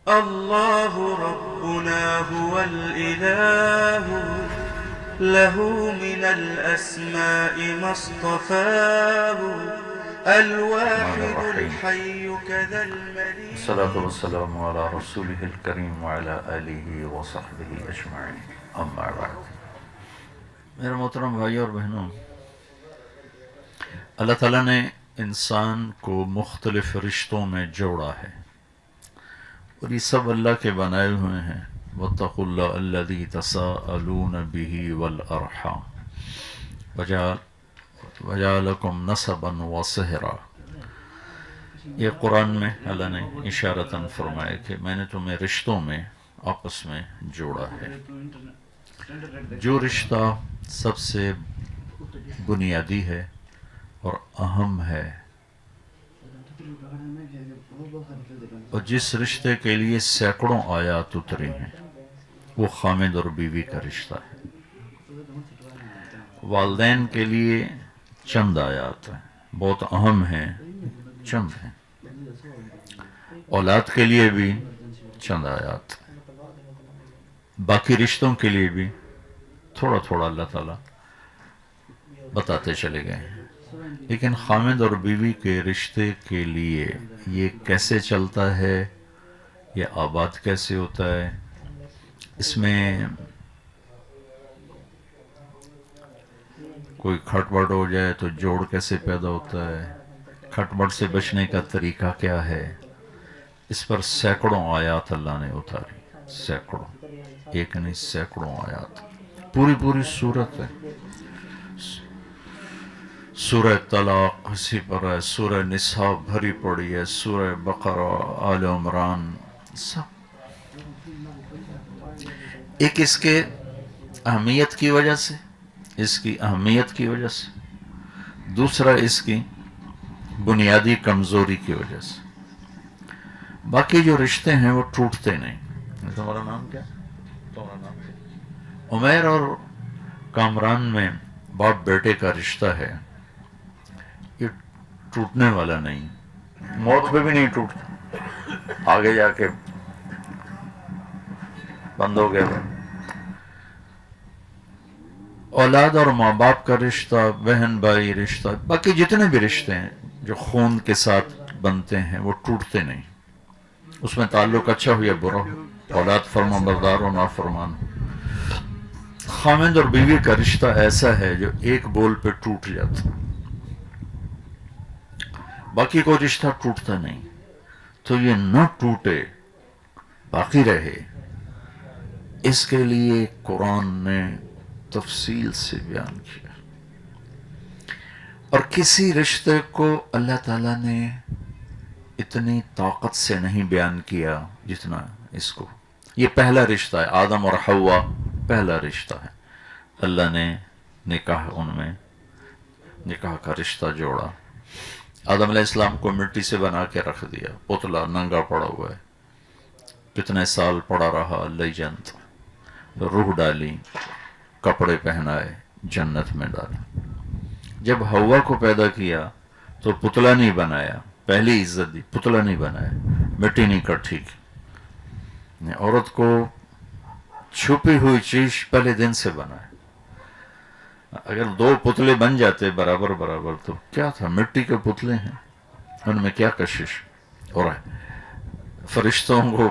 الله ربنا هو الإله، له من الأسماء ما اصطفاه، الواحد الحي كذا المليك. الصلاة والسلام على رسوله الكريم وعلى آله وصحبه اجمعین، اما بعد۔ میرے محترم بھائی اور بہنوں، اللہ تعالیٰ نے انسان کو مختلف رشتوں میں جوڑا ہے، اور یہ سب اللہ کے بنائے ہوئے ہیں۔ واتقوا اللہ الذی تساءلون به والارحام وجعلکم نسبا وصہرا۔ یہ قرآن میں اللہ نے اشارتاً فرمایا کہ میں نے تمہیں رشتوں میں آپس میں جوڑا ہے۔ جو رشتہ سب سے بنیادی ہے اور اہم ہے، اور جس رشتے کے لیے سینکڑوں آیات اتری ہیں، وہ خامد اور بیوی کا رشتہ ہے۔ والدین کے لیے چند آیات ہیں، بہت اہم ہیں، چند ہیں۔ اولاد کے لیے بھی چند آیات، باقی رشتوں کے لیے بھی تھوڑا تھوڑا اللہ تعالیٰ بتاتے چلے گئے ہیں۔ لیکن خامد اور بیوی کے رشتے کے لیے یہ کیسے چلتا ہے، یہ آباد کیسے ہوتا ہے، اس میں کوئی کھٹ پٹ ہو جائے تو جوڑ کیسے پیدا ہوتا ہے، کھٹ پٹ سے بچنے کا طریقہ کیا ہے، اس پر سینکڑوں آیات اللہ نے اتاری، سینکڑوں، ایک نہیں سینکڑوں آیات، پوری سورت ہے۔ سورہ طلاق اسی پر ہے، سورہ نساء بھری پڑی ہے، سورہ بقرہ، آل عمران، سب ایک اس کے اہمیت کی وجہ سے، اس کی اہمیت کی وجہ سے، دوسرا اس کی بنیادی کمزوری کی وجہ سے۔ باقی جو رشتے ہیں وہ ٹوٹتے نہیں۔ تمہارا نام کیا؟ تمہارا نام کیا؟ عمیر اور کامران میں باپ بیٹے کا رشتہ ہے، یہ ٹوٹنے والا نہیں، موت پہ بھی نہیں ٹوٹتا، آگے جا کے بند ہو گیا۔ اولاد اور ماں باپ کا رشتہ، بہن بھائی رشتہ، باقی جتنے بھی رشتے ہیں جو خون کے ساتھ بنتے ہیں وہ ٹوٹتے نہیں، اس میں تعلق اچھا ہو یا برا ہو، اولاد فرما بردار ہو نافرمان ہو۔ خامد اور بیوی کا رشتہ ایسا ہے جو ایک بول پہ ٹوٹ جاتا، باقی کوئی رشتہ ٹوٹتا نہیں۔ تو یہ نہ ٹوٹے، باقی رہے، اس کے لیے قرآن نے تفصیل سے بیان کیا، اور کسی رشتے کو اللہ تعالیٰ نے اتنی طاقت سے نہیں بیان کیا جتنا اس کو۔ یہ پہلا رشتہ ہے، آدم اور حوا پہلا رشتہ ہے، اللہ نے نکاح، ان میں نکاح کا رشتہ جوڑا۔ آدم علیہ السلام کو مٹی سے بنا کے رکھ دیا، پتلا ننگا پڑا ہوا ہے، کتنے سال پڑا رہا لیجنت، روح ڈالی، کپڑے پہنائے، جنت میں ڈالا۔ جب حوا کو پیدا کیا تو پتلا نہیں بنایا، پہلی عزت دی، پتلا نہیں بنایا، مٹی نہیں کٹھی کی، عورت کو چھپی ہوئی چیز پہلے دن سے بنایا۔ اگر دو پتلے بن جاتے برابر تو کیا تھا، مٹی کے پتلے ہیں، ان میں کیا کشش، اور فرشتوں کو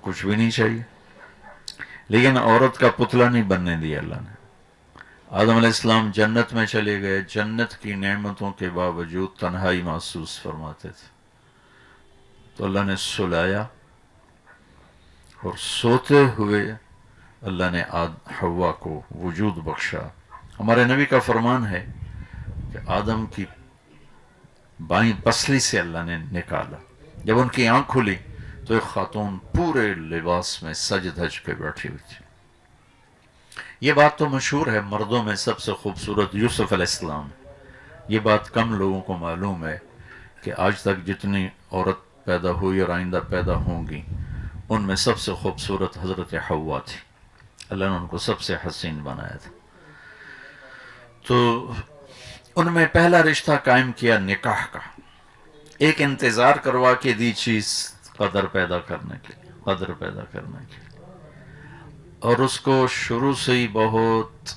کچھ بھی نہیں چاہیے، لیکن عورت کا پتلا نہیں بننے دیا اللہ نے۔ آدم علیہ السلام جنت میں چلے گئے، جنت کی نعمتوں کے باوجود تنہائی محسوس فرماتے تھے، تو اللہ نے سلایا، اور سوتے ہوئے اللہ نے حوا کو وجود بخشا۔ ہمارے نبی کا فرمان ہے کہ آدم کی بائیں پسلی سے اللہ نے نکالا، جب ان کی آنکھ کھلی تو ایک خاتون پورے لباس میں سج دھج کے بیٹھی ہوئی تھی۔ یہ بات تو مشہور ہے، مردوں میں سب سے خوبصورت یوسف علیہ السلام۔ یہ بات کم لوگوں کو معلوم ہے کہ آج تک جتنی عورت پیدا ہوئی اور آئندہ پیدا ہوں گی، ان میں سب سے خوبصورت حضرت حوا تھی، اللہ نے ان کو سب سے حسین بنایا تھا۔ تو ان میں پہلا رشتہ قائم کیا نکاح کا، ایک انتظار کروا کے دی چیز قدر پیدا کرنے کے لیے، قدر پیدا کرنے کے لیے، اور اس کو شروع سے ہی بہت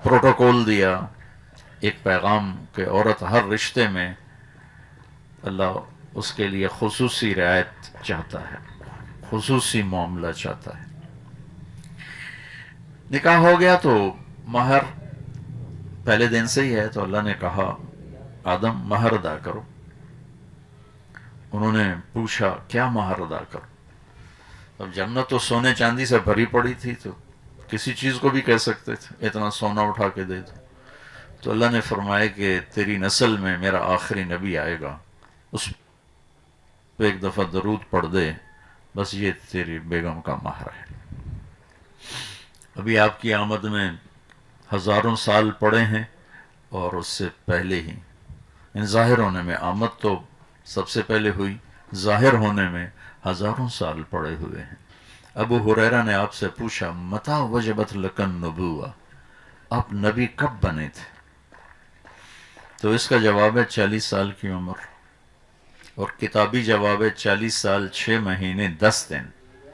پروٹوکول دیا، ایک پیغام کہ عورت ہر رشتے میں اللہ اس کے لیے خصوصی رعایت چاہتا ہے، خصوصی معاملہ چاہتا ہے۔ نکاح ہو گیا تو مہر پہلے دن سے ہی ہے، تو اللہ نے کہا آدم مہر ادا کرو۔ انہوں نے پوچھا کیا مہر ادا کرو؟ اب جنت تو سونے چاندی سے بھری پڑی تھی، تو کسی چیز کو بھی کہہ سکتے تھے اتنا سونا اٹھا کے دے دو۔ تو اللہ نے فرمایا کہ تیری نسل میں میرا آخری نبی آئے گا، اس پہ ایک دفعہ درود پڑھ دے، بس یہ تیری بیگم کا مہر ہے۔ ابھی آپ کی آمد میں ہزاروں سال پڑے ہیں، اور اس سے پہلے ہی ان ظاہر ہونے میں آمد تو سب سے پہلے ہوئی، ظاہر ہونے میں ہزاروں سال پڑے ہوئے ہیں۔ ابو ہریرہ نے آپ سے پوچھا متى وجبت لک النبوہ، آپ نبی کب بنے تھے؟ تو اس کا جواب ہے 40 سال کی عمر، اور کتابی جواب ہے 40 سال 6 مہینے 10 دن،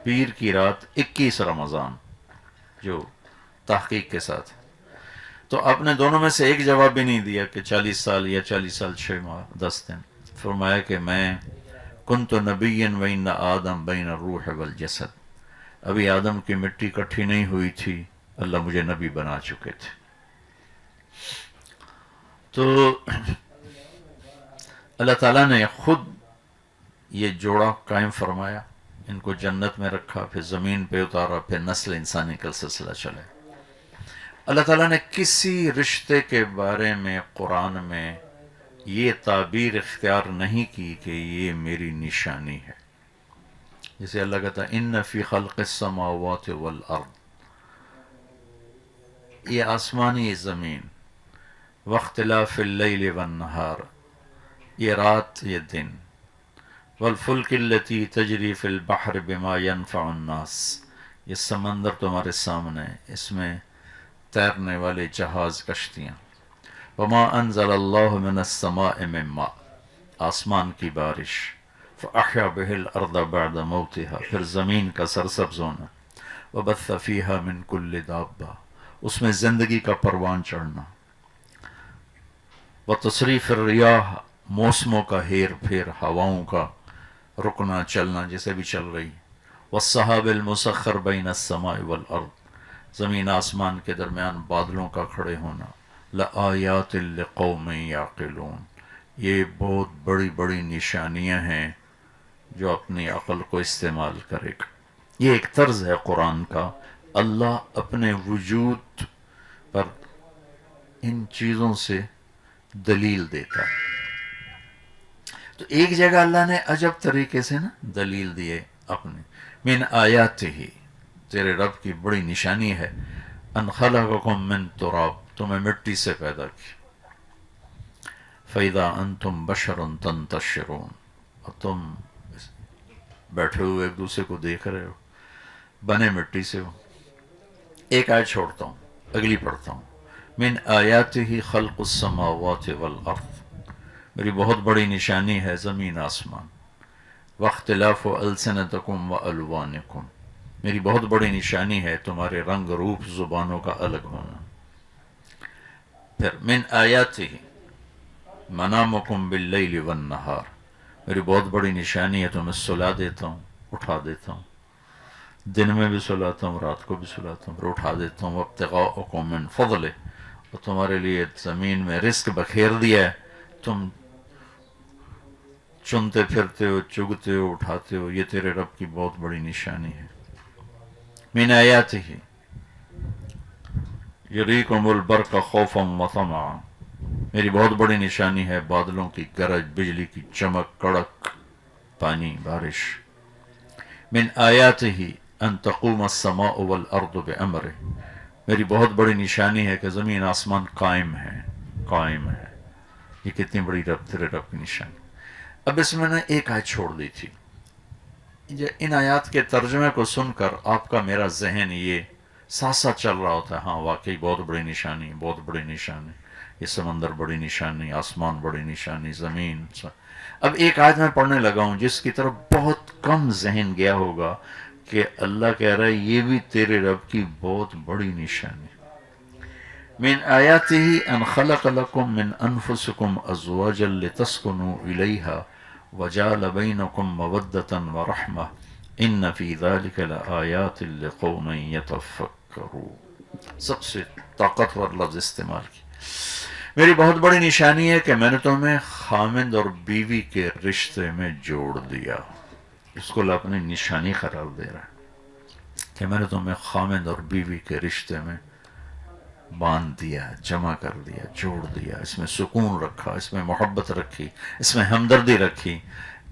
پیر کی رات 21 رمضان، جو تحقیق کے ساتھ۔ تو آپ نے دونوں میں سے ایک جواب بھی نہیں دیا کہ 40 سال یا 40 سال 6 ماہ 10 دن۔ فرمایا کہ میں کنت نبیا وان آدم بین الروح والجسد، ابھی آدم کی مٹی کٹھی نہیں ہوئی تھی، اللہ مجھے نبی بنا چکے تھے۔ تو اللہ تعالیٰ نے خود یہ جوڑا قائم فرمایا، ان کو جنت میں رکھا، پھر زمین پہ اتارا، پھر نسل انسانی کا سلسلہ چلے۔ اللہ تعالیٰ نے کسی رشتے کے بارے میں قرآن میں یہ تعبیر اختیار نہیں کی کہ یہ میری نشانی ہے۔ جیسے اللہ کہتا ہے ان فی خلق السماوات والارض، یہ آسمانی زمین، واختلاف اللیل والنہار، یہ رات یہ دن، والفلک التی تجری فی البحر بما ینفع الناس، یہ سمندر تمہارے سامنے، اس میں تیرنے والے جہاز کشتیاں، وما انزل اللہ من السماء من ماء، آسمان کی بارش، فاحیا بہ الارض بعد موتها، پھر زمین کا سرسبز ہونا، وبث فیہا من کل دابہ، اس میں زندگی کا پروان چڑھنا، وتصریف الریاح، موسموں کا ہیر پھیر، ہواؤں کا رکنا چلنا جیسے بھی چل رہی، والسحاب المسخر بین السماء والارض، زمین آسمان کے درمیان بادلوں کا کھڑے ہونا، لآیات لقوم یعقلون، یہ بہت بڑی بڑی نشانیاں ہیں جو اپنی عقل کو استعمال کرے گا۔ یہ ایک طرز ہے قرآن کا، اللہ اپنے وجود پر ان چیزوں سے دلیل دیتا ہے۔ تو ایک جگہ اللہ نے عجب طریقے سے نا دلیل دیے اپنے، من آیاتہ، تیرے رب کی بڑی نشانی ہے، ان خلقکم من تراب، تمہیں مٹی سے پیدا کی، فَإِذَا أَنْتُمْ بَشَرٌ تَنْتَشِرُونَ، اور تم بیٹھے ہوئے ایک دوسرے کو دیکھ رہے ہو، بنے مٹی سے ہو۔ ایک آیت چھوڑتا ہوں، اگلی پڑھتا ہوں، من آیاتہ خلق السماوات والارض، میری بہت بڑی نشانی ہے زمین آسمان، واختلاف السنتکم والوانکم، میری بہت بڑی نشانی ہے تمہارے رنگ روپ زبانوں کا الگ ہونا۔ پھر من آیاتہ منامکم باللیل والنہار، میری بہت بڑی نشانی ہے تمہیں سلا دیتا ہوں، اٹھا دیتا ہوں، دن میں بھی سلاتا ہوں، رات کو بھی سلاتا ہوں، پھر اٹھا دیتا ہوں، وابتغاءکم من فضلہ، اور تمہارے لیے زمین میں رزق بکھیر دیا ہے، تم چنتے پھرتے ہو، چگتے ہو، اٹھاتے ہو، یہ تیرے رب کی بہت بڑی نشانی ہے۔ من آیاتہ یریکم البرق خوفا وطمعا، میری بہت بڑی نشانی ہے بادلوں کی گرج، بجلی کی چمک، کڑک، پانی، بارش۔ من آیاتہ ان تقوم السماء والارض بامرہ، میری بہت بڑی نشانی ہے کہ زمین آسمان قائم ہے، قائم ہے۔ یہ کتنی بڑی تیرے رب کی نشانی۔ اب اس میں نے ایک آیت چھوڑ دی تھی، ان آیات کے ترجمے کو سن کر آپ کا میرا ذہن یہ ساتھ ساتھ چل رہا ہوتا ہے، ہاں واقعی بہت بڑی نشانی، بہت بڑی نشانی، یہ سمندر بڑی نشانی، آسمان بڑی نشانی، زمین۔ اب ایک آیت میں پڑھنے لگا ہوں جس کی طرف بہت کم ذہن گیا ہوگا کہ اللہ کہہ رہا ہے یہ بھی تیرے رب کی بہت بڑی نشانی. من آیاتہ ان خلق لکم من انفسکم ازواجا لتسکنوا الیہا وجعل بینکم مودۃ ورحمہ ان فی ذلک لآیات لقوم یتفکرون. سب سے طاقتور لفظ استعمال کی. میری بہت بڑی نشانی ہے کہ میں نے تمہیں خامند اور بیوی کے رشتے میں جوڑ دیا. اس کو اللہ اپنی نشانی قرار دے رہا ہے کہ میں نے تمہیں خامند اور بیوی کے رشتے میں باندھ دیا، جمع کر دیا، جوڑ دیا. اس میں سکون رکھا، اس میں محبت رکھی، اس میں ہمدردی رکھی.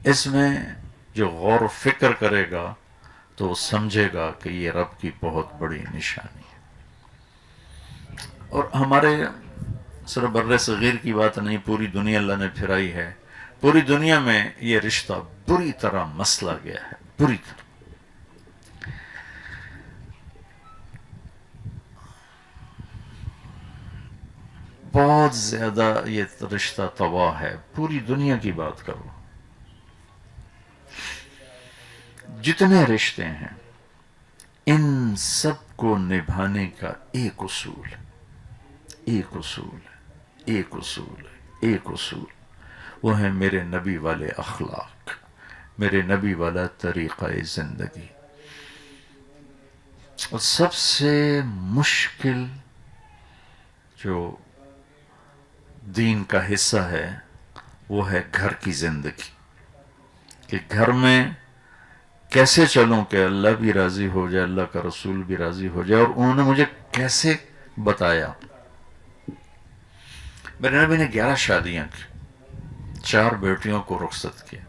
اس میں جو غور و فکر کرے گا تو وہ سمجھے گا کہ یہ رب کی بہت بڑی نشانی ہے. اور ہمارے صرف بر صغیر کی بات نہیں، پوری دنیا اللہ نے پھرائی ہے. پوری دنیا میں یہ رشتہ بری طرح مسلا گیا ہے، بری طرح. بہت زیادہ یہ رشتہ تباہ ہے. پوری دنیا کی بات کرو، جتنے رشتے ہیں ان سب کو نبھانے کا ایک اصول ہے، ایک اصول ہے، ایک اصول ہے، ایک اصول. وہ ہے میرے نبی والے اخلاق، میرے نبی والا طریقہ زندگی. اور سب سے مشکل جو دین کا حصہ ہے وہ ہے گھر کی زندگی، کہ گھر میں کیسے چلوں کہ اللہ بھی راضی ہو جائے، اللہ کا رسول بھی راضی ہو جائے. اور انہوں نے مجھے کیسے بتایا. میرے نبی نے 11 شادیاں کی، 4 بیٹیوں کو رخصت کیا،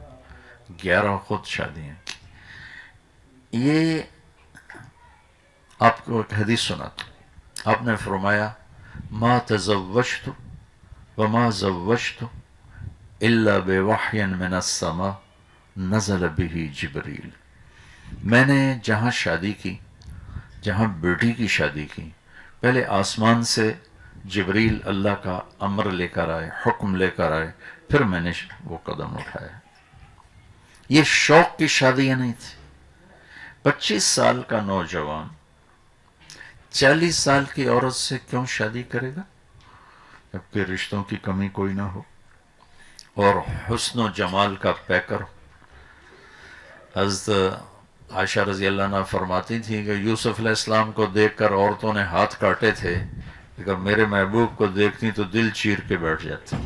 11 خود شادیاں کی. یہ آپ کو ایک حدیث سناتا ہوں. آپ نے فرمایا ما تزوجت وما زوجت الا بوحی من السماء نزل به جبریل. میں نے جہاں شادی کی، جہاں بیٹی کی شادی کی، پہلے آسمان سے جبریل اللہ کا امر لے کر آئے، حکم لے کر آئے، پھر میں نے وہ قدم اٹھایا. یہ شوق کی شادیاں نہیں تھی. 25 سال کا نوجوان 40 سال کی عورت سے کیوں شادی کرے گا جبکہ رشتوں کی کمی کوئی نہ ہو اور حسن و جمال کا پیکر. حضرت عائشہ رضی اللہ عنہ فرماتی تھی کہ یوسف علیہ السلام کو دیکھ کر عورتوں نے ہاتھ کاٹے تھے، لیکن میرے محبوب کو دیکھتی تو دل چیر کے بیٹھ جاتی.